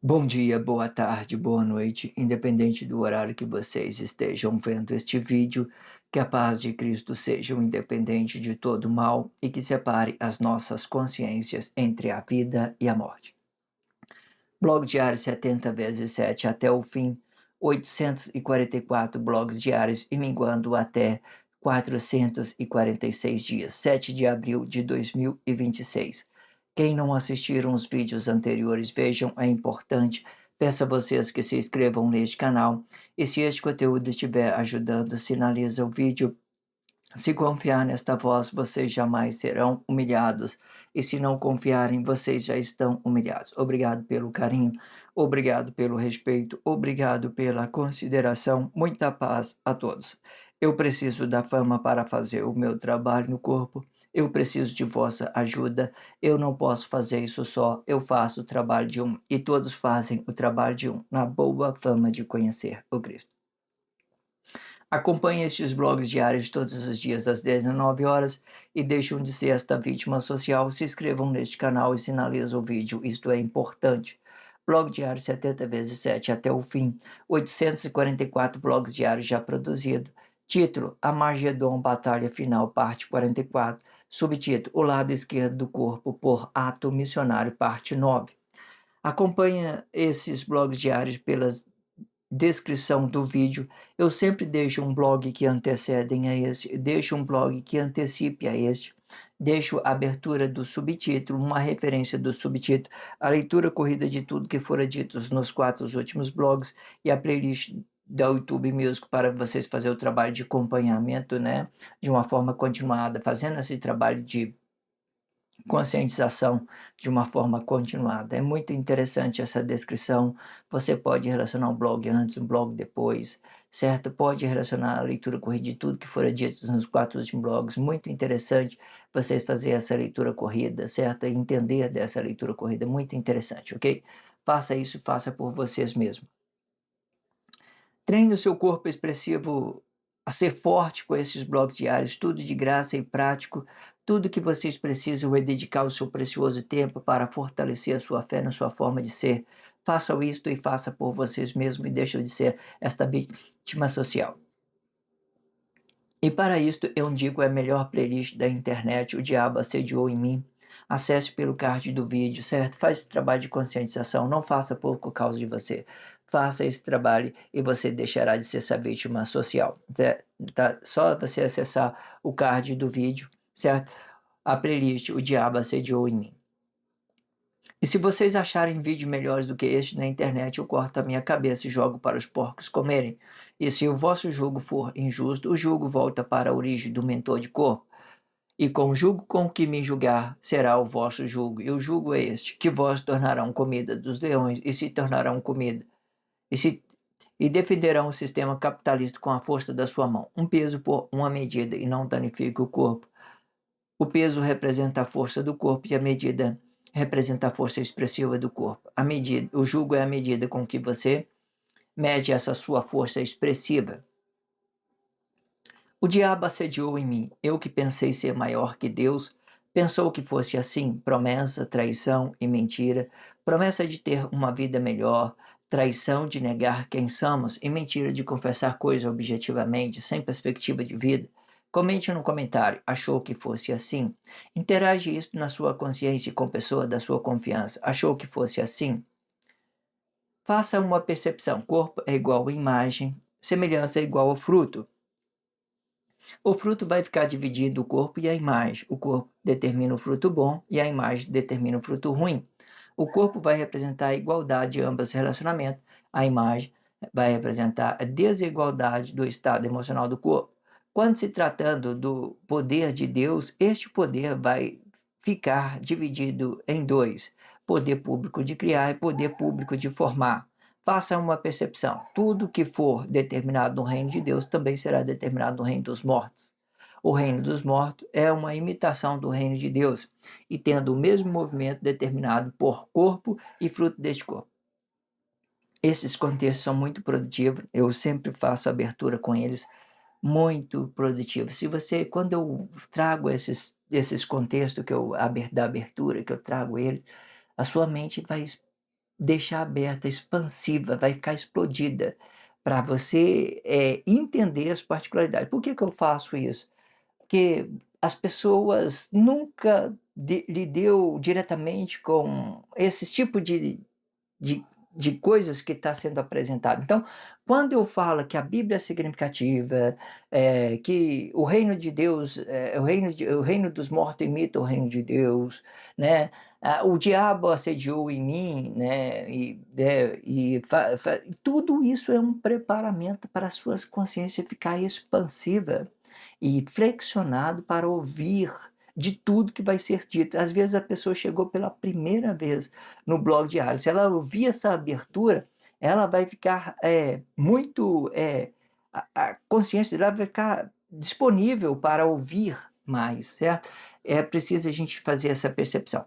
Bom dia, boa tarde, boa noite, independente do horário que vocês estejam vendo este vídeo, que a paz de Cristo seja o independente de todo mal e que separe as nossas consciências entre a vida e a morte. Blog diário 70 vezes 7 até o fim, 844 blogs diários e minguando até 446 dias, 7 de abril de 2026. Quem não assistiram os vídeos anteriores, vejam, é importante. Peço a vocês que se inscrevam neste canal e se este conteúdo estiver ajudando, sinaliza o vídeo. Se confiar nesta voz, vocês jamais serão humilhados, e se não confiarem, vocês já estão humilhados. Obrigado pelo carinho, obrigado pelo respeito, obrigado pela consideração. Muita paz a todos. Eu preciso da fama para fazer o meu trabalho no corpo. Eu preciso de vossa ajuda. Eu não posso fazer isso só. Eu faço o trabalho de um, e todos fazem o trabalho de um, na boa fama de conhecer o Cristo. Acompanhe estes blogs diários todos os dias às 19 horas e deixem de ser esta vítima social. Se inscrevam neste canal e sinalizem o vídeo, isto é importante. Blog diário 70 vezes 7 até o fim, 844 blogs diários já produzidos. Título: Amagedon Batalha Final, parte 44. Subtítulo: O lado esquerdo do corpo por Ato Missionário, parte 9. Acompanhe esses blogs diários pelas descrição do vídeo. Eu sempre deixo um blog que antecedem a esse, deixo um blog que antecipe a este, deixo a abertura do subtítulo, uma referência do subtítulo, a leitura corrida de tudo que fora dito nos 4 últimos blogs e a playlist da YouTube Music para vocês fazer o trabalho de acompanhamento, né, de uma forma continuada, fazendo esse trabalho de conscientização de uma forma continuada. É muito interessante essa descrição. Você pode relacionar um blog antes, um blog depois, certo? Pode relacionar a leitura corrida de tudo que for dito nos 4 últimos blogs. Muito interessante você fazer essa leitura corrida, certo? E entender dessa leitura corrida. Muito interessante, ok? Faça isso, faça por vocês mesmos. Treine o seu corpo expressivo a ser forte com esses blogs diários, tudo de graça e prático. Tudo que vocês precisam é dedicar o seu precioso tempo para fortalecer a sua fé na sua forma de ser. Façam isto e faça por vocês mesmos e deixem de ser esta vítima social. E para isto eu indico a melhor playlist da internet, O Diabo Assediou em Mim. Acesse pelo card do vídeo, certo? Faz esse trabalho de conscientização, não faça por causa de você. Faça esse trabalho e você deixará de ser essa vítima social. Tá? Só você acessar o card do vídeo, certo? A playlist O Diabo Assediou em Mim. E se vocês acharem vídeos melhores do que este na internet, eu corto a minha cabeça e jogo para os porcos comerem. E se o vosso jugo for injusto, o jugo volta para a origem do mentor de corpo. E com o jugo com que me julgar será o vosso jugo. E o jugo é este, que vós tornarão comida dos leões e se tornarão comida. E, se, e defenderão o sistema capitalista com a força da sua mão. Um peso por uma medida e não danifica o corpo. O peso representa a força do corpo e a medida representa a força expressiva do corpo. O jugo é a medida com que você mede essa sua força expressiva. O diabo assediou em mim, eu que pensei ser maior que Deus, pensou que fosse assim, promessa, traição e mentira, promessa de ter uma vida melhor, traição de negar quem somos e mentira de confessar coisas objetivamente, sem perspectiva de vida. Comente no comentário, achou que fosse assim? Interage isso na sua consciência com pessoa da sua confiança, achou que fosse assim? Faça uma percepção, corpo é igual a imagem, semelhança é igual ao fruto. O fruto vai ficar dividido o corpo e a imagem. O corpo determina o fruto bom e a imagem determina o fruto ruim. O corpo vai representar a igualdade de ambos os relacionamentos. A imagem vai representar a desigualdade do estado emocional do corpo. Quando se tratando do poder de Deus, este poder vai ficar dividido em dois: poder público de criar e poder público de formar. Faça uma percepção. Tudo que for determinado no reino de Deus também será determinado no reino dos mortos. O reino dos mortos é uma imitação do reino de Deus e tendo o mesmo movimento determinado por corpo e fruto deste corpo. Esses contextos são muito produtivos, eu sempre faço abertura com eles, muito produtivos. Se você, quando eu trago esses contextos da abertura, que eu trago eles, a sua mente vai deixar aberta, expansiva, vai ficar explodida, para você, entender as particularidades. Por que que eu faço isso? Porque as pessoas nunca lidou diretamente com esse tipo de de coisas que está sendo apresentado. Então, quando eu falo que a Bíblia é significativa, que o reino de Deus, o reino dos mortos imita o reino de Deus, né, o diabo assediou em mim, né, e tudo isso é um preparamento para a sua consciência ficar expansiva e flexionado para ouvir de tudo que vai ser dito. Às vezes a pessoa chegou pela primeira vez no blog diário. Se ela ouvir essa abertura, ela vai ficar, muito, a consciência dela vai ficar disponível para ouvir mais, certo? É preciso a gente fazer essa percepção.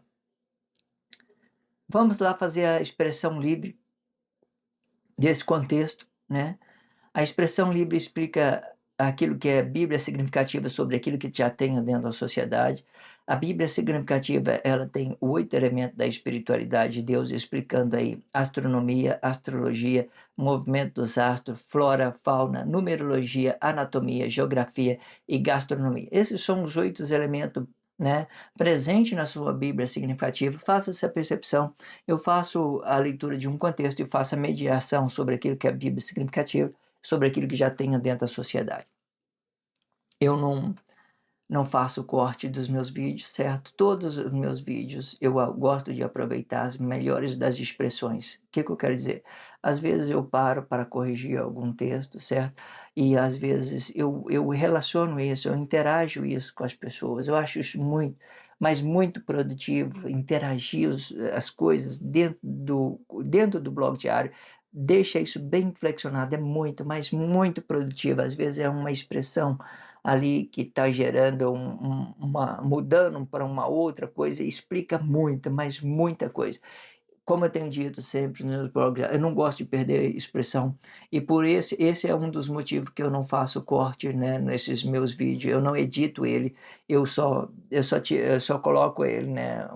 Vamos lá fazer a expressão livre desse contexto, né? A expressão livre explica aquilo que é Bíblia significativa sobre aquilo que já tem dentro da sociedade. A Bíblia significativa, ela tem 8 elementos da espiritualidade de Deus, explicando aí astronomia, astrologia, movimento dos astros, flora, fauna, numerologia, anatomia, geografia e gastronomia. Esses são os 8 elementos, né, presentes na sua Bíblia significativa. Faça essa percepção. Eu faço a leitura de um contexto e faço a mediação sobre aquilo que é a Bíblia significativa, sobre aquilo que já tenho dentro da sociedade. Eu não faço corte dos meus vídeos, certo? Todos os meus vídeos eu gosto de aproveitar as melhores das expressões. O que que eu quero dizer? Às vezes eu paro para corrigir algum texto, certo? E às vezes eu relaciono isso, eu interajo isso com as pessoas. Eu acho isso muito, mas muito produtivo, interagir as coisas dentro do blog diário. Deixa isso bem flexionado, é muito, mas muito produtivo. Às vezes é uma expressão ali que está gerando mudando para uma outra coisa, explica muita, mas muita coisa. Como eu tenho dito sempre nos meus blogs, eu não gosto de perder expressão, e por esse é um dos motivos que eu não faço corte, né, nesses meus vídeos, eu não edito ele, eu só coloco ele, né,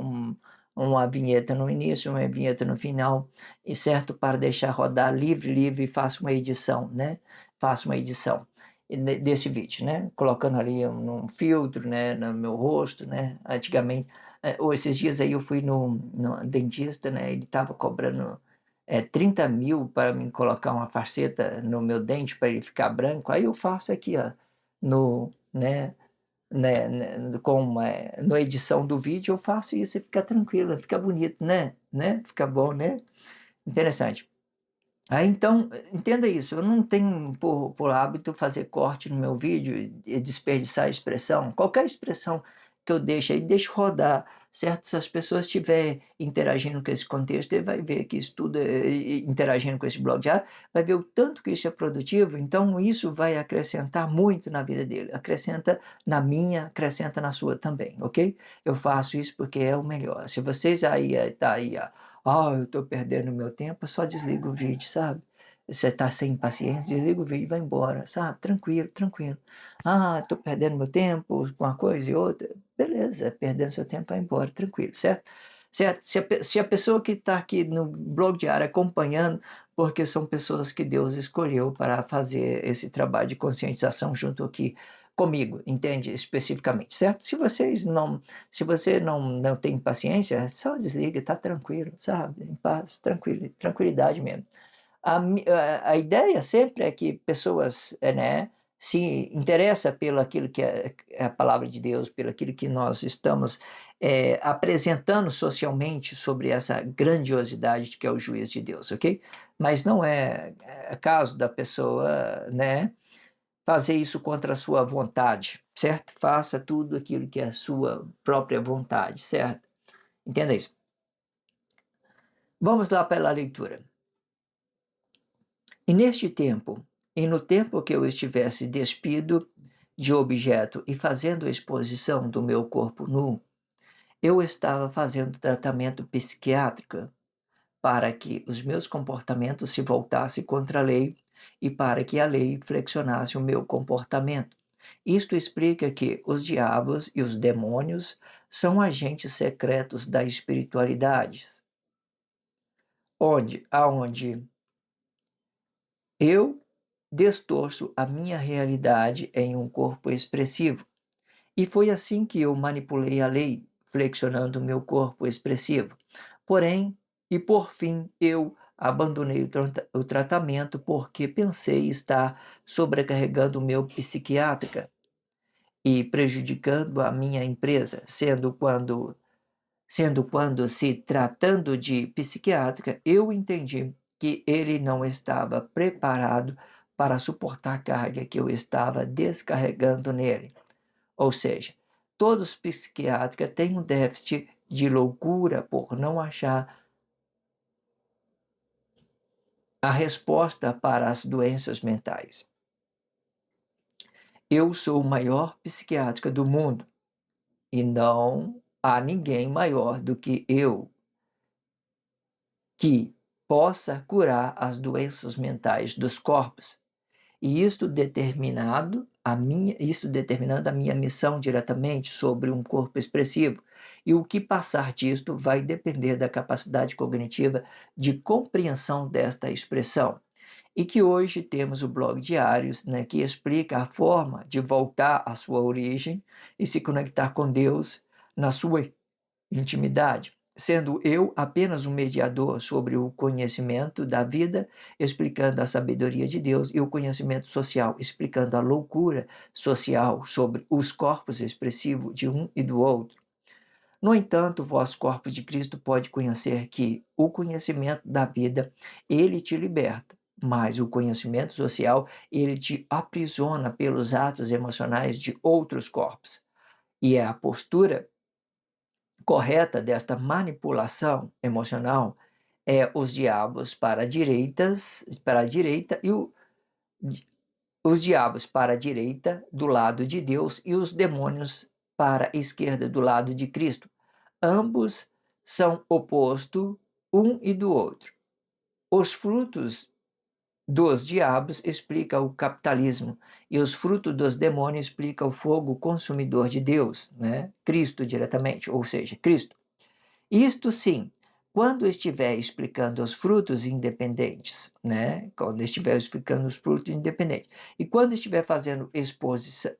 uma vinheta no início, uma vinheta no final, e certo, para deixar rodar livre, e faço uma edição, né, faço uma edição desse vídeo, né, colocando ali um filtro, né, no meu rosto, né, antigamente ou esses dias aí eu fui no dentista, né, ele estava cobrando, 30.000 para mim colocar uma faceta no meu dente para ele ficar branco, aí eu faço aqui, ó, no com, na edição do vídeo eu faço isso e fica tranquilo, fica bonito, né, fica bom, né. Interessante. Aí então, entenda isso, eu não tenho por hábito fazer corte no meu vídeo e desperdiçar a expressão, qualquer expressão que eu deixo aí, deixo rodar, certo? Se as pessoas estiverem interagindo com esse contexto, ele vai ver que isso tudo, interagindo com esse blog diário, vai ver o tanto que isso é produtivo, então isso vai acrescentar muito na vida dele, acrescenta na minha, acrescenta na sua também, ok? Eu faço isso porque é o melhor. Se vocês aí, tá aí, eu estou perdendo meu tempo, só desliga o vídeo, sabe. Você está sem paciência, desliga o vídeo e vai embora, sabe, tranquilo, tranquilo. Estou perdendo meu tempo com uma coisa e outra, beleza, perdendo seu tempo, vai embora, tranquilo, certo? Certo, se a pessoa que está aqui no blog diário acompanhando, porque são pessoas que Deus escolheu para fazer esse trabalho de conscientização junto aqui comigo, entende, especificamente, certo? Se você não tem paciência, só desliga, tá tranquilo, sabe, em paz, tranquilidade mesmo. A ideia sempre é que pessoas, né, se interessa pelo aquilo que é a palavra de Deus, pelo aquilo que nós estamos, apresentando socialmente sobre essa grandiosidade que é o juízo de Deus, ok? Mas não é caso da pessoa, né, fazer isso contra a sua vontade, certo? Faça tudo aquilo que é a sua própria vontade, certo? Entenda isso. Vamos lá pela leitura. E neste tempo, e no tempo que eu estivesse despido de objeto e fazendo exposição do meu corpo nu, eu estava fazendo tratamento psiquiátrico para que os meus comportamentos se voltassem contra a lei e para que a lei flexionasse o meu comportamento. Isto explica que os diabos e os demônios são agentes secretos da espiritualidade. aonde eu distorço a minha realidade em um corpo expressivo. E foi assim que eu manipulei a lei, flexionando meu corpo expressivo. Porém, e por fim, eu abandonei o tratamento porque pensei estar sobrecarregando o meu psiquiátrica e prejudicando a minha empresa, sendo quando se tratando de psiquiátrica, eu entendi que ele não estava preparado para suportar a carga que eu estava descarregando nele. Ou seja, todos os psiquiátricos têm um déficit de loucura por não achar a resposta para as doenças mentais. Eu sou o maior psiquiatra do mundo e não há ninguém maior do que eu que possa curar as doenças mentais dos corpos. E isto determinando a minha missão diretamente sobre um corpo expressivo. E o que passar disto vai depender da capacidade cognitiva de compreensão desta expressão. E que hoje temos o blog Diários, né, que explica a forma de voltar à sua origem e se conectar com Deus na sua intimidade, sendo eu apenas um mediador sobre o conhecimento da vida, explicando a sabedoria de Deus, e o conhecimento social, explicando a loucura social sobre os corpos expressivos de um e do outro. No entanto, vós, corpos de Cristo, pode conhecer que o conhecimento da vida, ele te liberta, mas o conhecimento social, ele te aprisiona pelos atos emocionais de outros corpos. E é a postura correta desta manipulação emocional é os diabos para a direita e os diabos para a direita do lado de Deus e os demônios para a esquerda do lado de Cristo. Ambos são oposto um e do outro. Os frutos dos diabos explica o capitalismo e os frutos dos demônios explica o fogo consumidor de Deus, né? Cristo diretamente, ou seja, Cristo. Isto sim, quando estiver explicando os frutos independentes, né? Quando estiver explicando os frutos independentes. E quando estiver fazendo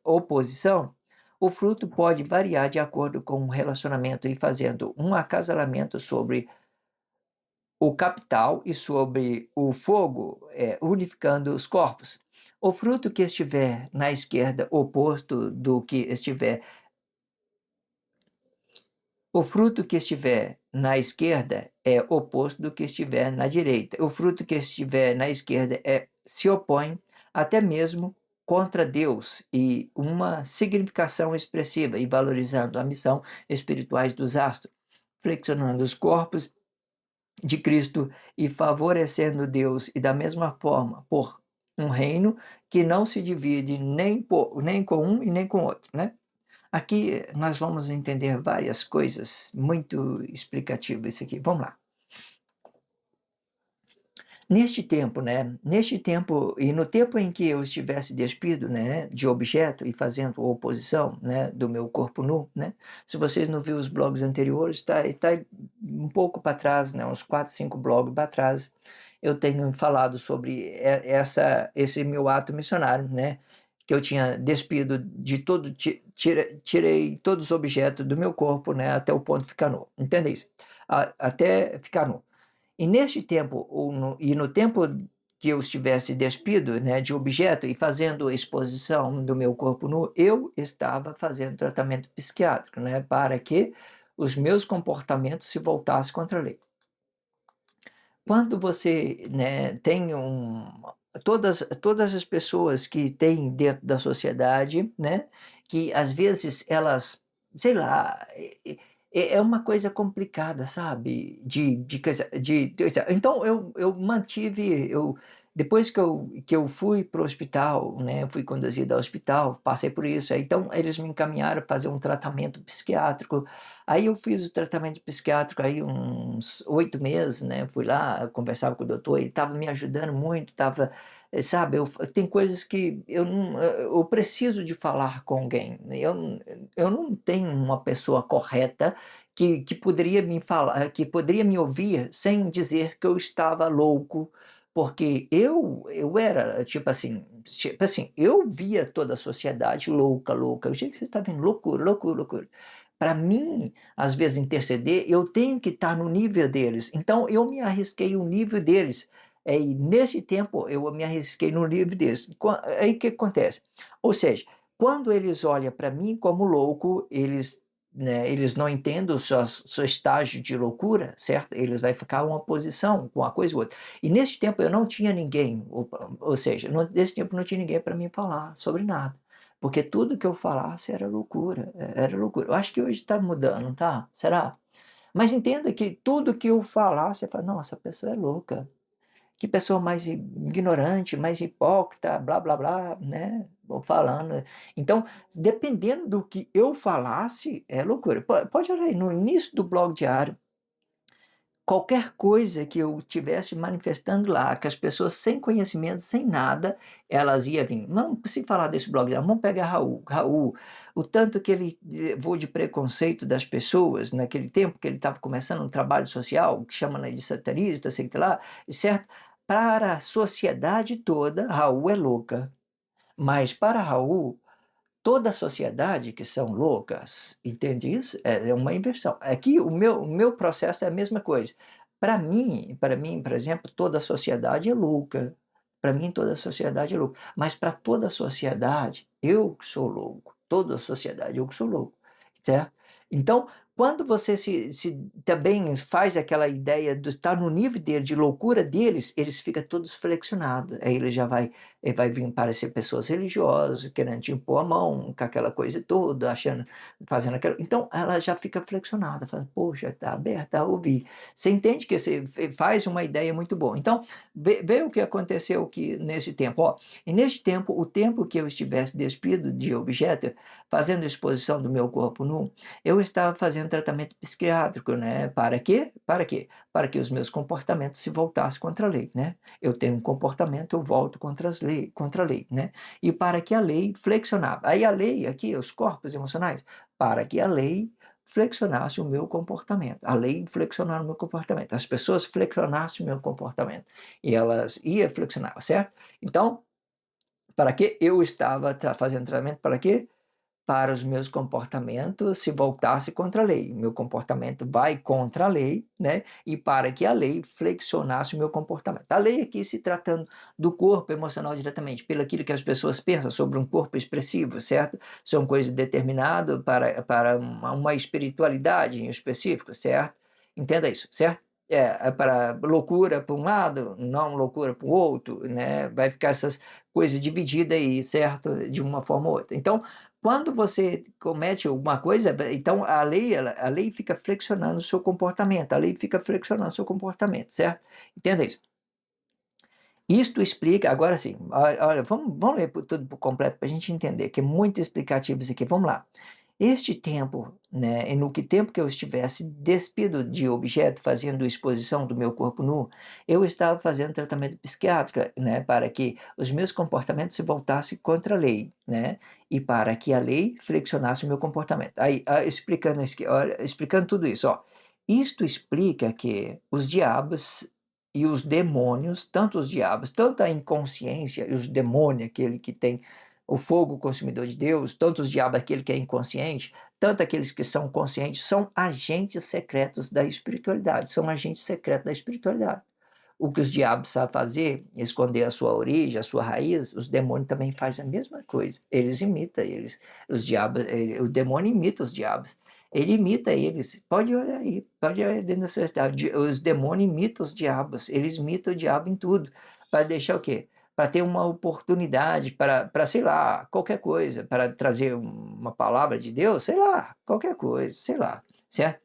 oposição, o fruto pode variar de acordo com o relacionamento e fazendo um acasalamento sobre o capital e sobre o fogo, unificando os corpos. O fruto que estiver na esquerda, oposto do que estiver O fruto que estiver na esquerda é oposto do que estiver na direita. O fruto que estiver na esquerda se opõe até mesmo contra Deus e uma significação expressiva e valorizando a missão espirituais dos astros, flexionando os corpos de Cristo e favorecendo Deus e da mesma forma por um reino que não se divide nem com um e nem com outro, né? Aqui nós vamos entender várias coisas muito explicativas isso aqui. Vamos lá. Neste tempo, né? Neste tempo e no tempo em que eu estivesse despido, né, de objeto e fazendo oposição, né, do meu corpo nu, né? Se vocês não viram os blogs anteriores, tá um pouco para trás, né, uns 4, 5 blogs para trás, eu tenho falado sobre esse meu ato missionário, né? Que eu tinha despido de todo, tirei todos os objetos do meu corpo, né, até o ponto de ficar nu. Entende isso? Até ficar nu. E neste tempo, e no tempo que eu estivesse despido, né, de objeto e fazendo exposição do meu corpo nu, eu estava fazendo tratamento psiquiátrico, né, para que os meus comportamentos se voltassem contra a lei. Quando você, né, tem todas as pessoas que têm dentro da sociedade, né, que às vezes elas, sei lá, é uma coisa complicada, sabe, então eu mantive, depois que eu fui para o hospital, né, fui conduzido ao hospital, passei por isso, aí então eles me encaminharam para fazer um tratamento psiquiátrico. Aí eu fiz o tratamento psiquiátrico aí uns 8 meses, né, fui lá, conversava com o doutor, ele estava me ajudando muito, estava, sabe, tem coisas que eu preciso de falar com alguém, eu não tenho uma pessoa correta que poderia me falar, que poderia me ouvir sem dizer que eu estava louco, porque eu era, tipo assim, eu via toda a sociedade louca, louca. O jeito que você está vendo, loucura, loucura, loucura. Para mim, às vezes, interceder, eu tenho que estar no nível deles. Então, eu me arrisquei o nível deles. E nesse tempo, eu me arrisquei no nível deles. Aí o que acontece? Ou seja, quando eles olham para mim como louco, eles não entendem o seu estágio de loucura, certo? Eles vão ficar uma posição com uma coisa ou outra. E nesse tempo eu não tinha ninguém, ou seja, nesse tempo não tinha ninguém para me falar sobre nada. Porque tudo que eu falasse era loucura, era loucura. Eu acho que hoje está mudando, tá? Será? Mas entenda que tudo que eu falasse, você fala, não, essa pessoa é louca. Que pessoa mais ignorante, mais hipócrita, blá blá blá, né? Vou falando. Então, dependendo do que eu falasse, é loucura. Pode olhar aí, no início do blog diário, qualquer coisa que eu tivesse manifestando lá, que as pessoas sem conhecimento, sem nada, elas iam vir. Vamos se falar desse blog, vamos pegar Raul. Raul, o tanto que ele levou de preconceito das pessoas naquele tempo que ele estava começando um trabalho social, que chama, né, de satanista, sei lá, certo? Para a sociedade toda, Raul é louca. Mas para Raul, toda a sociedade que são loucas, entende isso? É uma inversão. Aqui o meu processo é a mesma coisa. Para mim, por exemplo, toda a sociedade é louca. Para mim, toda a sociedade é louca. Mas para toda a sociedade, eu que sou louco. Toda a sociedade, eu que sou louco. Certo? Então, quando você se também faz aquela ideia de estar no nível dele, de loucura deles, eles ficam todos flexionados. Aí ele vai vir parecer pessoas religiosas, querendo te impor a mão, com aquela coisa toda, achando, fazendo aquilo. Então, ela já fica flexionada, fala, poxa, está aberta a ouvir. Você entende que você faz uma ideia muito boa. Então, vê o que aconteceu aqui nesse tempo. Ó, e neste tempo, o tempo que eu estivesse despido de objeto, fazendo exposição do meu corpo nu, eu estava fazendo tratamento psiquiátrico, né? Para quê? Para quê? Para que os meus comportamentos se voltassem contra a lei, né? Eu tenho um comportamento, eu volto contra a lei, né? E para que a lei flexionava. Aí a lei aqui, os corpos emocionais, para que a lei flexionasse o meu comportamento. A lei flexionar o meu comportamento. As pessoas flexionassem o meu comportamento. E elas iam flexionar, certo? Então, para que eu estava fazendo tratamento? Para quê? Para os meus comportamentos se voltasse contra a lei. Meu comportamento vai contra a lei, né? E para que a lei flexionasse o meu comportamento. A lei aqui se tratando do corpo emocional diretamente, pelo aquilo que as pessoas pensam sobre um corpo expressivo, certo? São coisas determinadas para uma espiritualidade em específico, certo? Entenda isso, certo? É para loucura para um lado, não loucura para o outro, né? Vai ficar essas coisas divididas aí, certo? De uma forma ou outra. Então, quando você comete alguma coisa, então a lei fica flexionando o seu comportamento, a lei fica flexionando o seu comportamento, certo? Entenda isso. Isto explica, agora sim, olha, vamos ler tudo por completo para a gente entender, que é muito explicativo isso aqui. Vamos lá. Este tempo, né, e no que tempo que eu estivesse despido de objeto, fazendo exposição do meu corpo nu, eu estava fazendo tratamento psiquiátrico, né, para que os meus comportamentos se voltassem contra a lei, né, e para que a lei flexionasse o meu comportamento. Aí, explicando, olha, explicando tudo isso, ó, isto explica que os diabos e os demônios, tanto os diabos, tanto a inconsciência e os demônios, aquele que tem o fogo consumidor de Deus, tanto os diabos, aquele que é inconsciente, tanto aqueles que são conscientes, são agentes secretos da espiritualidade, são agentes secretos da espiritualidade. O que os diabos sabem fazer, esconder a sua origem, a sua raiz, os demônios também fazem a mesma coisa. Eles imitam eles. Os diabos, o demônio imita os diabos. Ele imita eles. Pode olhar aí, pode olhar dentro da sua cidade. Os demônios imitam os diabos. Eles imitam o diabo em tudo. Para deixar o quê? Para ter uma oportunidade, para, sei lá, qualquer coisa, para trazer uma palavra de Deus, sei lá, qualquer coisa, sei lá, certo?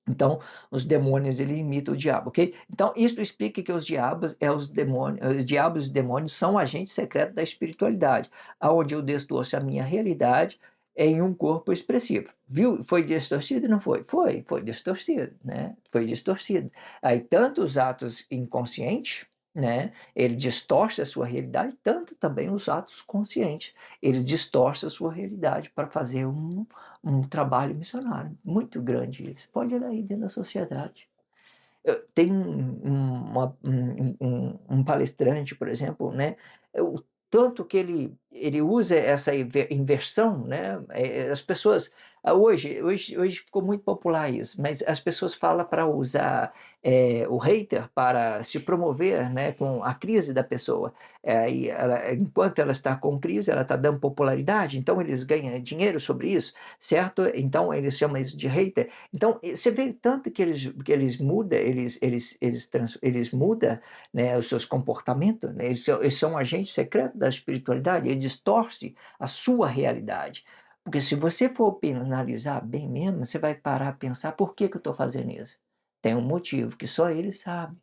Então, os demônios, ele imita o diabo, ok? Então, isso explica que os diabos e os demônios são agentes secretos da espiritualidade, aonde eu distorço a minha realidade em um corpo expressivo. Viu? Foi distorcido, não foi? Foi distorcido, né? Foi distorcido. Aí, tanto os atos inconscientes, né, ele distorce a sua realidade, tanto também os atos conscientes. Eles distorcem a sua realidade para fazer um trabalho missionário muito grande. Você pode olhar aí dentro da sociedade. Tem um palestrante, por exemplo, né, o tanto que ele usa essa inversão, né, as pessoas hoje ficou muito popular isso, mas as pessoas falam para usar, o hater para se promover, né, com a crise da pessoa. E ela enquanto ela está com crise, ela está dando popularidade, então eles ganham dinheiro sobre isso, certo? Então eles chamam isso de hater. Então, você vê tanto que eles mudam, eles mudam, né, os seus comportamentos, né, eles são agentes secretos da espiritualidade, eles distorcem a sua realidade. Porque se você for analisar bem mesmo, você vai parar a pensar: "Por que que eu estou fazendo isso?". Tem um motivo que só ele sabe,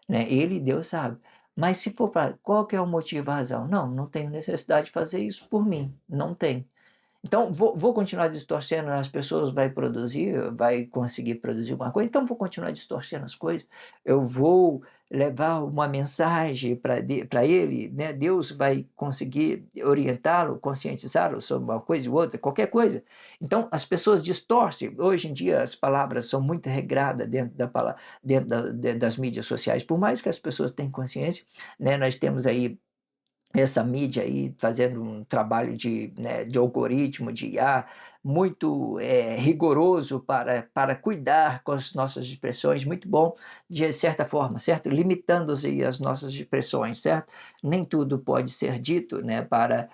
né, ele e Deus sabe. Mas se for para qual que é o motivo, a razão? Não, não tenho necessidade de fazer isso por mim, não tem. Então, vou continuar distorcendo, as pessoas vai conseguir produzir alguma coisa, então vou continuar distorcendo as coisas. Eu vou levar uma mensagem para ele, né, Deus vai conseguir orientá-lo, conscientizá-lo sobre uma coisa e outra, qualquer coisa. Então, as pessoas distorcem. Hoje em dia as palavras são muito regradas dentro das mídias sociais, por mais que as pessoas tenham consciência, né, nós temos aí essa mídia aí fazendo um trabalho de algoritmo, de IA, muito rigoroso para cuidar com as nossas expressões, muito bom de certa forma, certo? Limitando as nossas expressões, certo? Nem tudo pode ser dito, né, para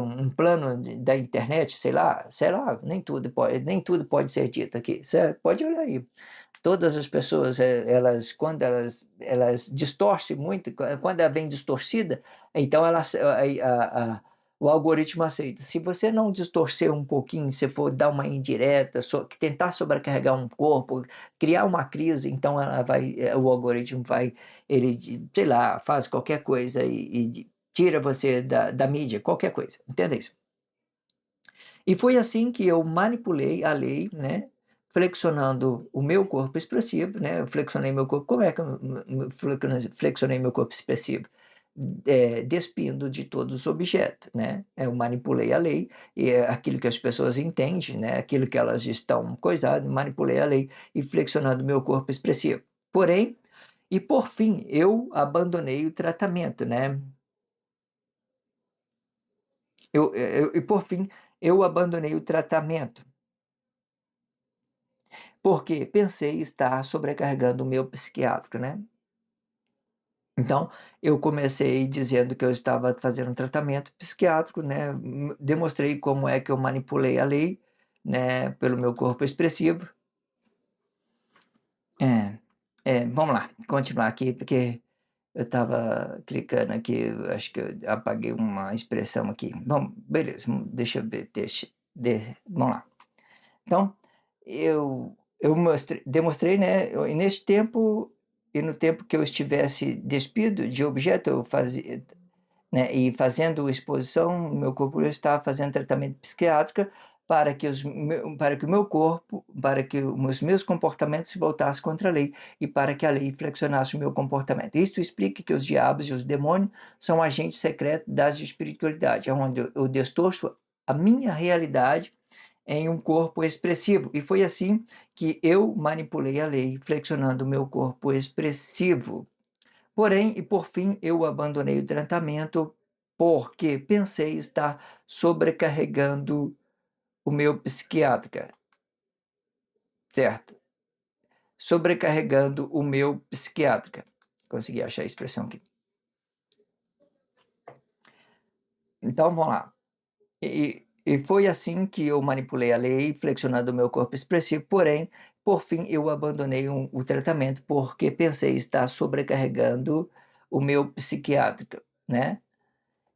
um plano da internet, sei lá, nem tudo pode ser dito aqui. Você pode olhar aí. Todas as pessoas, elas quando elas distorcem muito, quando ela vem distorcida, então o algoritmo aceita. Se você não distorcer um pouquinho, se for dar uma indireta, tentar sobrecarregar um corpo, criar uma crise, então o algoritmo vai, ele, sei lá, faz qualquer coisa e tira você da mídia, qualquer coisa, entenda isso. E foi assim que eu manipulei a lei, né, flexionando o meu corpo expressivo, né, eu flexionei meu corpo, como é que eu flexionei meu corpo expressivo? Despindo de todos os objetos, né, eu manipulei a lei, e é aquilo que as pessoas entendem, né, aquilo que elas estão coisado, manipulei a lei e flexionando o meu corpo expressivo. Porém, e por fim, eu abandonei o tratamento, né, e por fim, eu abandonei o tratamento. Porque pensei estar sobrecarregando o meu psiquiátrico, né. Então, eu comecei dizendo que eu estava fazendo um tratamento psiquiátrico, né, demonstrei como é que eu manipulei a lei, né, pelo meu corpo expressivo. É, vamos lá, continuar aqui, porque eu estava clicando aqui, eu acho que eu apaguei uma expressão aqui. Vamos, beleza, deixa eu ver, vamos lá. Então, eu demonstrei, né, e neste tempo e no tempo que eu estivesse despido de objeto, eu fazia, né, e fazendo exposição, meu corpo já estava fazendo tratamento psiquiátrico para que o meu corpo, para que os meus comportamentos se voltassem contra a lei e para que a lei flexionasse o meu comportamento. Isto explica que os diabos e os demônios são agentes secretos das espiritualidade, onde eu distorço a minha realidade em um corpo expressivo. E foi assim que eu manipulei a lei, flexionando o meu corpo expressivo. Porém, e por fim, eu abandonei o tratamento porque pensei estar sobrecarregando o meu psiquiatra, certo? Sobrecarregando o meu psiquiatra. Consegui achar a expressão aqui. Então, vamos lá. E foi assim que eu manipulei a lei, flexionando o meu corpo expressivo, porém, por fim, eu abandonei o tratamento, porque pensei estar sobrecarregando o meu psiquiátrico, né,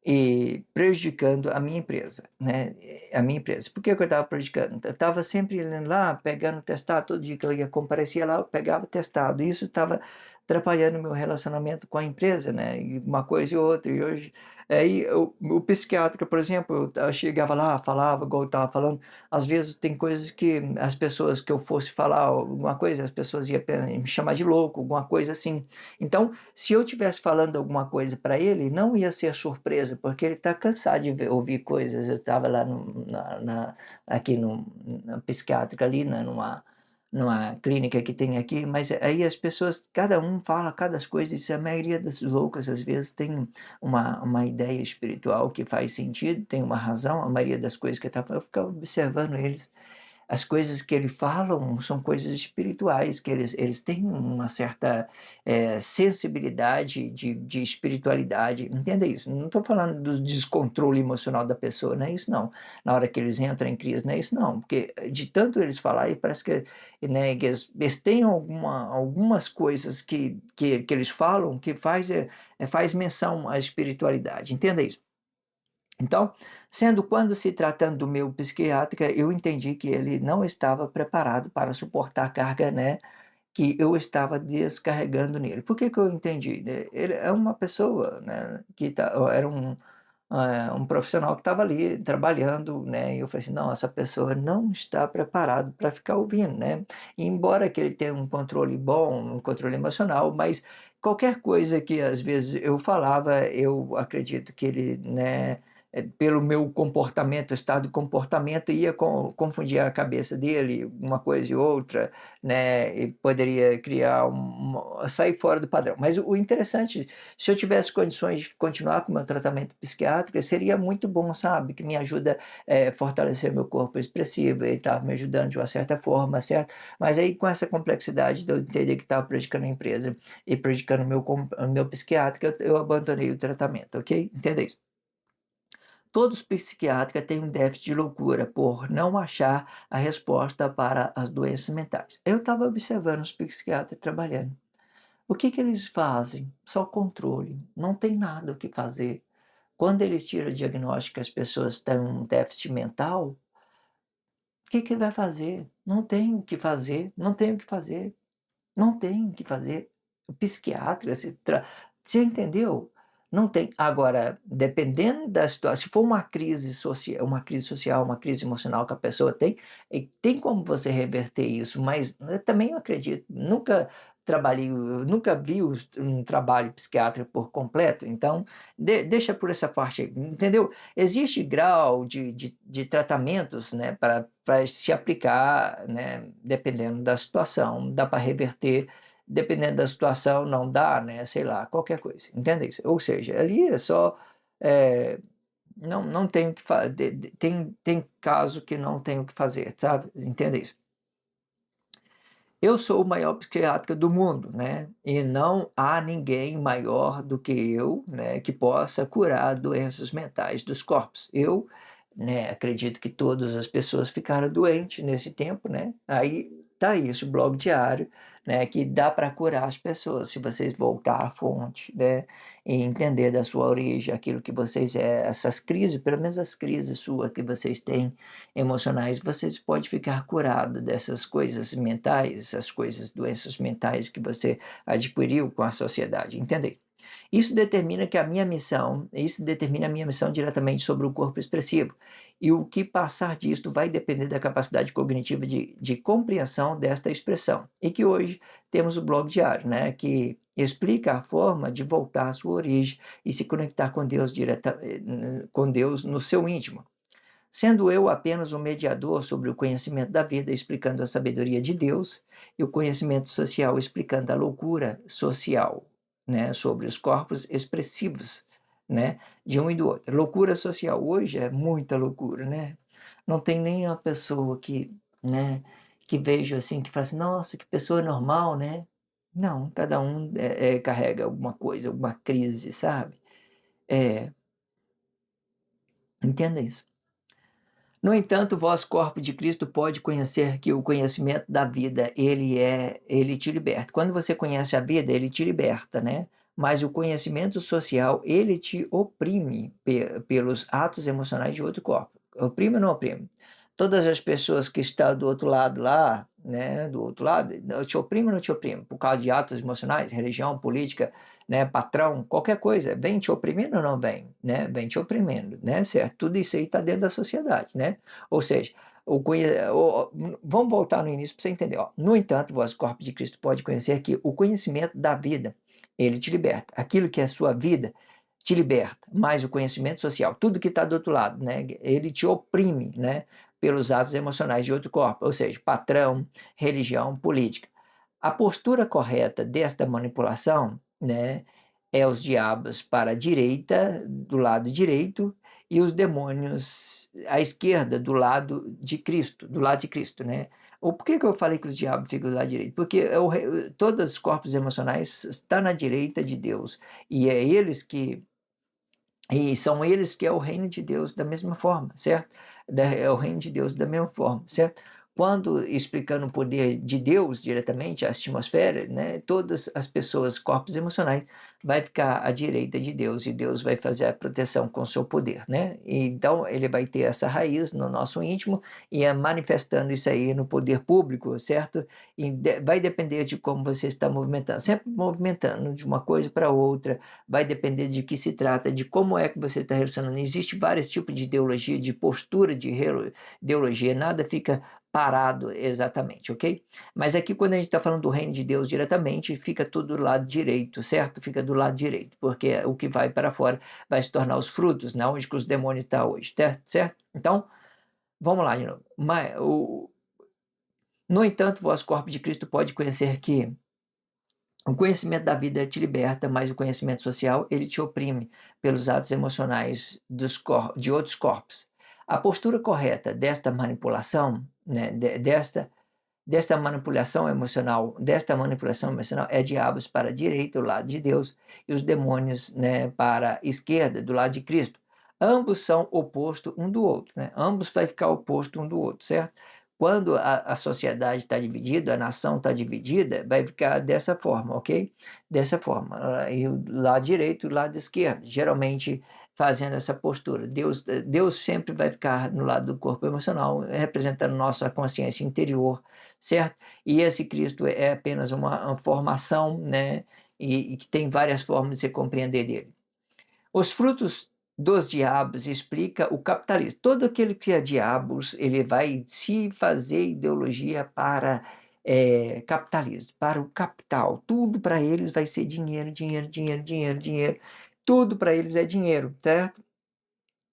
e prejudicando a minha empresa, né, a minha empresa. Por que que eu estava prejudicando? Eu estava sempre indo lá, pegando testado, todo dia que eu ia comparecia lá, eu pegava testado, isso estava atrapalhando o meu relacionamento com a empresa, né, e uma coisa e outra, e hoje aí o psiquiatra, por exemplo, eu chegava lá, falava igual eu estava falando, às vezes tem coisas que as pessoas que eu fosse falar alguma coisa, as pessoas iam me chamar de louco, alguma coisa assim. Então, se eu estivesse falando alguma coisa para ele, não ia ser surpresa, porque ele está cansado de ouvir coisas. Eu estava lá aqui na psiquiátrica ali, né, numa clínica que tem aqui, mas aí as pessoas, cada um fala cada coisas, e a maioria das loucas às vezes tem uma ideia espiritual que faz sentido, tem uma razão, a maioria das coisas que eu ficava observando eles, as coisas que eles falam são coisas espirituais, que eles têm uma certa, sensibilidade de espiritualidade, entenda isso, não estou falando do descontrole emocional da pessoa, não é isso não, na hora que eles entram em crise, não é isso não, porque de tanto eles falarem parece que, né, que eles têm algumas coisas que eles falam que faz menção à espiritualidade, entenda isso. Então, sendo quando se tratando do meu psiquiatra, eu entendi que ele não estava preparado para suportar a carga, né, que eu estava descarregando nele. Por que que eu entendi, né? Ele é uma pessoa, né, que era um profissional que estava ali trabalhando, né, e eu falei assim: "Não, essa pessoa não está preparado para ficar ouvindo", né. E embora que ele tenha um controle bom, um controle emocional, mas qualquer coisa que às vezes eu falava, eu acredito que ele, né, pelo meu comportamento, estado de comportamento, ia confundir a cabeça dele, uma coisa e outra, né, e poderia criar sair fora do padrão. Mas o interessante, se eu tivesse condições de continuar com o meu tratamento psiquiátrico, seria muito bom, sabe, que me ajuda, fortalecer meu corpo expressivo, ele estava me ajudando de uma certa forma, certo? Mas aí com essa complexidade de eu entender que estava prejudicando a empresa e prejudicando o meu psiquiátrico, eu abandonei o tratamento, ok? Entenda isso. Todos psiquiatras têm um déficit de loucura por não achar a resposta para as doenças mentais. Eu estava observando os psiquiatras trabalhando. O que que eles fazem? Só controle, não tem nada o que fazer. Quando eles tiram o diagnóstico que as pessoas têm um déficit mental, o que que ele vai fazer? Não tem o que fazer, não tem o que fazer, não tem o que fazer. O psiquiatra, você entendeu? Não tem. Agora, dependendo da situação, se for uma crise social, uma crise emocional que a pessoa tem, e tem como você reverter isso, mas eu também acredito, eu nunca vi um trabalho psiquiátrico por completo, então deixa por essa parte aí, entendeu? Existe grau de tratamentos, né, para se aplicar, né, dependendo da situação, dá para reverter. Dependendo da situação, não dá, né, sei lá, qualquer coisa, entende isso? Ou seja, ali é só, eh, não tem o que tem caso que não tem o que fazer, sabe, entenda isso. Eu sou o maior psiquiatra do mundo, né, e não há ninguém maior do que eu, né, que possa curar doenças mentais dos corpos. Eu, né, acredito que todas as pessoas ficaram doentes nesse tempo, né, aí tá aí esse blog diário, né, que dá para curar as pessoas, se vocês voltar à fonte, né, e entender da sua origem aquilo que vocês essas crises, pelo menos as crises sua que vocês têm, emocionais, vocês pode ficar curado dessas coisas mentais, essas coisas, doenças mentais que você adquiriu com a sociedade, entende? Isso determina a minha missão diretamente sobre o corpo expressivo. E o que passar disto vai depender da capacidade cognitiva de compreensão desta expressão. E que hoje temos o blog diário, né, que explica a forma de voltar à sua origem e se conectar com Deus com Deus no seu íntimo. Sendo eu apenas um mediador sobre o conhecimento da vida, explicando a sabedoria de Deus, e o conhecimento social explicando a loucura social, né, sobre os corpos expressivos, né, de um e do outro. Loucura social hoje é muita loucura, né? Não tem nem uma pessoa que, né, que vejo assim, que fala assim, nossa, que pessoa normal, né? Não, cada um carrega alguma coisa, alguma crise, sabe? É, entenda isso. No entanto, vós, corpo de Cristo, pode conhecer que o conhecimento da vida, ele te liberta. Quando você conhece a vida, ele te liberta, né? Mas o conhecimento social, ele te oprime pelos atos emocionais de outro corpo. Oprime ou não oprime? Todas as pessoas que estão do outro lado lá, né, do outro lado, te oprime ou não te oprime? Por causa de atos emocionais, religião, política, né, patrão, qualquer coisa, vem te oprimindo ou não vem? Né? Vem te oprimindo, né, certo? Tudo isso aí está dentro da sociedade, né? Ou seja, vamos voltar no início para você entender. Ó. No entanto, vós, corpo de Cristo, pode conhecer que o conhecimento da vida, ele te liberta. Aquilo que é sua vida, te liberta, mas o conhecimento social, tudo que está do outro lado, né, ele te oprime, né, pelos atos emocionais de outro corpo, ou seja, patrão, religião, política. A postura correta desta manipulação, né, é os diabos para a direita, do lado direito, e os demônios à esquerda, do lado de Cristo, né? Ou por que eu falei que os diabos ficam do lado direito? Porque todos os corpos emocionais estão na direita de Deus, e é eles que e são eles que é o reino de Deus da mesma forma, certo? É o reino de Deus da mesma forma, certo? Quando explicando o poder de Deus diretamente, a atmosfera, né, todas as pessoas, corpos emocionais, vai ficar à direita de Deus e Deus vai fazer a proteção com o seu poder, né? E então ele vai ter essa raiz no nosso íntimo e é manifestando isso aí no poder público, certo? E vai depender de como você está movimentando, sempre movimentando de uma coisa para outra, vai depender de que se trata, de como é que você está relacionando. Existe vários tipos de ideologia, de postura de ideologia, nada fica parado exatamente, ok? Mas aqui quando a gente está falando do reino de Deus diretamente, fica tudo do lado direito, certo? Fica do lado direito, porque o que vai para fora vai se tornar os frutos, né? Onde que os demônios estão hoje, certo? Então, vamos lá de novo. No entanto, vós, corpo de Cristo, pode conhecer que o conhecimento da vida te liberta, mas o conhecimento social, ele te oprime pelos atos emocionais de outros corpos. A postura correta desta manipulação, né, desta manipulação emocional é diabos para a direita, do lado de Deus, e os demônios, né, para a esquerda, do lado de Cristo. Ambos são oposto um do outro, né? Ambos vai ficar oposto um do outro, certo? Quando a sociedade está dividida, a nação está dividida, vai ficar dessa forma, ok? Dessa forma. E o lado direito e o lado esquerdo, geralmente fazendo essa postura. Deus sempre vai ficar no lado do corpo emocional, representando nossa consciência interior, certo? E esse Cristo é apenas uma formação, né? E que tem várias formas de se compreender dele. Os frutos dos diabos explica o capitalismo. Todo aquele que é diabos, ele vai se fazer ideologia para capitalismo, para o capital. Tudo para eles vai ser dinheiro, dinheiro, dinheiro, dinheiro, dinheiro. Tudo para eles é dinheiro, certo?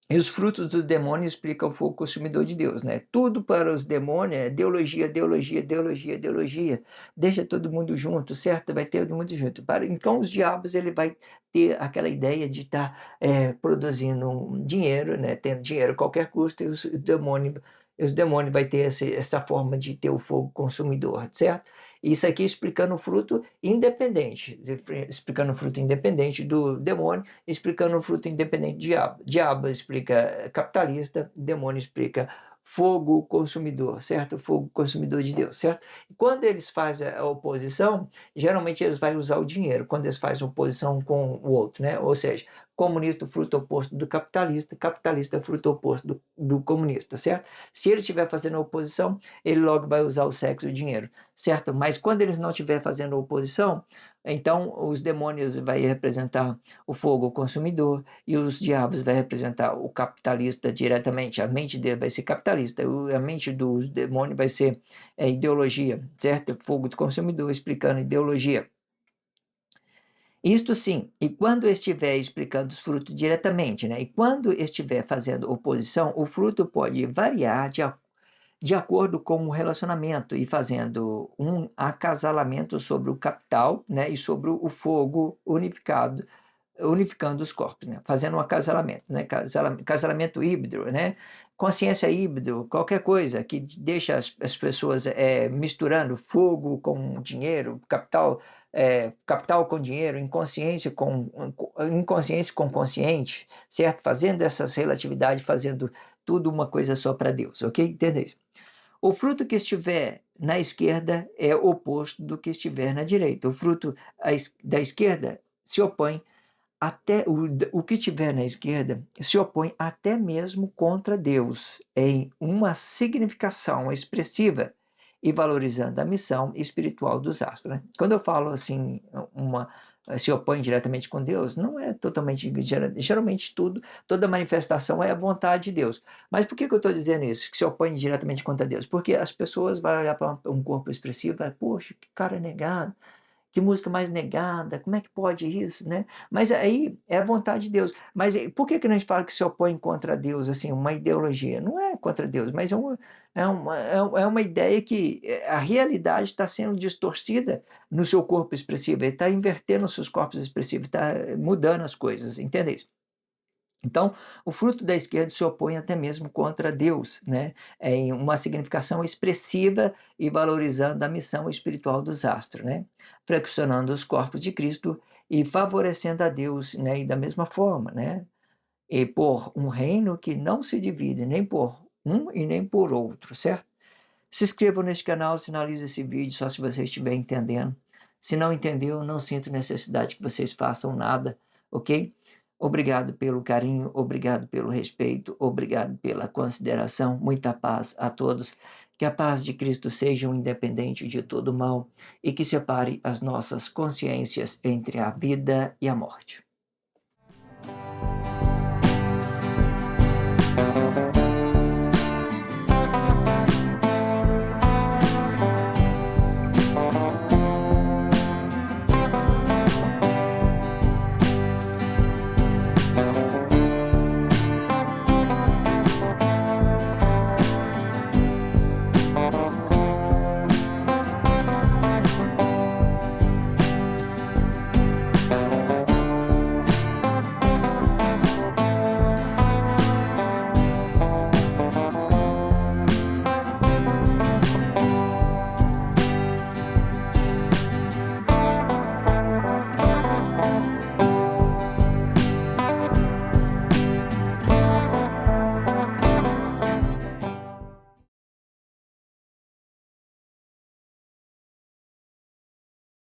E os frutos do demônio explicam o fogo consumidor de Deus, né? Tudo para os demônios é ideologia, ideologia, ideologia, ideologia. Deixa todo mundo junto, certo? Vai ter todo mundo junto. Então, os diabos, ele vai ter aquela ideia de estar produzindo dinheiro, né? Tendo dinheiro a qualquer custo, e os demônios vai ter essa forma de ter o fogo consumidor, certo? Isso aqui explicando o fruto independente, explicando o fruto independente do demônio, explicando o fruto independente do diabo. Diabo explica capitalista, demônio explica fogo consumidor, certo? Fogo consumidor de Deus, certo? E quando eles fazem a oposição, geralmente eles vão usar o dinheiro, quando eles fazem oposição com o outro, né? Ou seja, comunista, fruto oposto do capitalista, capitalista, fruto oposto do comunista, certo? Se ele estiver fazendo oposição, ele logo vai usar o sexo e o dinheiro, certo? Mas quando eles não estiver fazendo oposição, então os demônios vai representar o fogo consumidor e os diabos vai representar o capitalista diretamente. A mente dele vai ser capitalista, a mente dos demônios vai ser ideologia, certo? Fogo do consumidor explicando ideologia. Isto sim, e quando estiver explicando os frutos diretamente, né? E quando estiver fazendo oposição, o fruto pode variar de acordo com o relacionamento e fazendo um acasalamento sobre o capital, né? E sobre o fogo unificando os corpos, né? Fazendo um acasalamento, né? Casalamento híbrido, né? Consciência híbrido, qualquer coisa que deixa as pessoas misturando fogo com dinheiro, capital com dinheiro, inconsciência com consciente, certo? Fazendo essas relatividades, fazendo tudo uma coisa só para Deus, ok? Entenda isso. O fruto que estiver na esquerda é oposto do que estiver na direita. O fruto da esquerda se opõe até o que tiver na esquerda se opõe até mesmo contra Deus, em uma significação expressiva e valorizando a missão espiritual dos astros, né. Quando eu falo assim, uma se opõe diretamente com Deus, não é totalmente geralmente toda manifestação é a vontade de Deus. Mas por que que eu estou dizendo isso, que se opõe diretamente contra Deus? Porque as pessoas vão olhar para um corpo expressivo e vai: "Poxa, que cara negado". Que música mais negada, como é que pode isso, né. Mas aí é a vontade de Deus. Mas por que que a gente fala que se opõe contra Deus, assim, uma ideologia? Não é contra Deus, mas é uma ideia que, a realidade está sendo distorcida no seu corpo expressivo, ele está invertendo os seus corpos expressivos, está mudando as coisas, entende isso? Então, o fruto da esquerda se opõe até mesmo contra Deus, né, em uma significação expressiva e valorizando a missão espiritual dos astros, né, flexionando os corpos de Cristo e favorecendo a Deus, né, e da mesma forma, né, e por um reino que não se divide nem por um e nem por outro, certo? Se inscreva neste canal, sinalize esse vídeo só se você estiver entendendo. Se não entendeu, não sinto necessidade que vocês façam nada, ok? Obrigado pelo carinho, obrigado pelo respeito, obrigado pela consideração. Muita paz a todos. Que a paz de Cristo seja um independente de todo mal e que separe as nossas consciências entre a vida e a morte.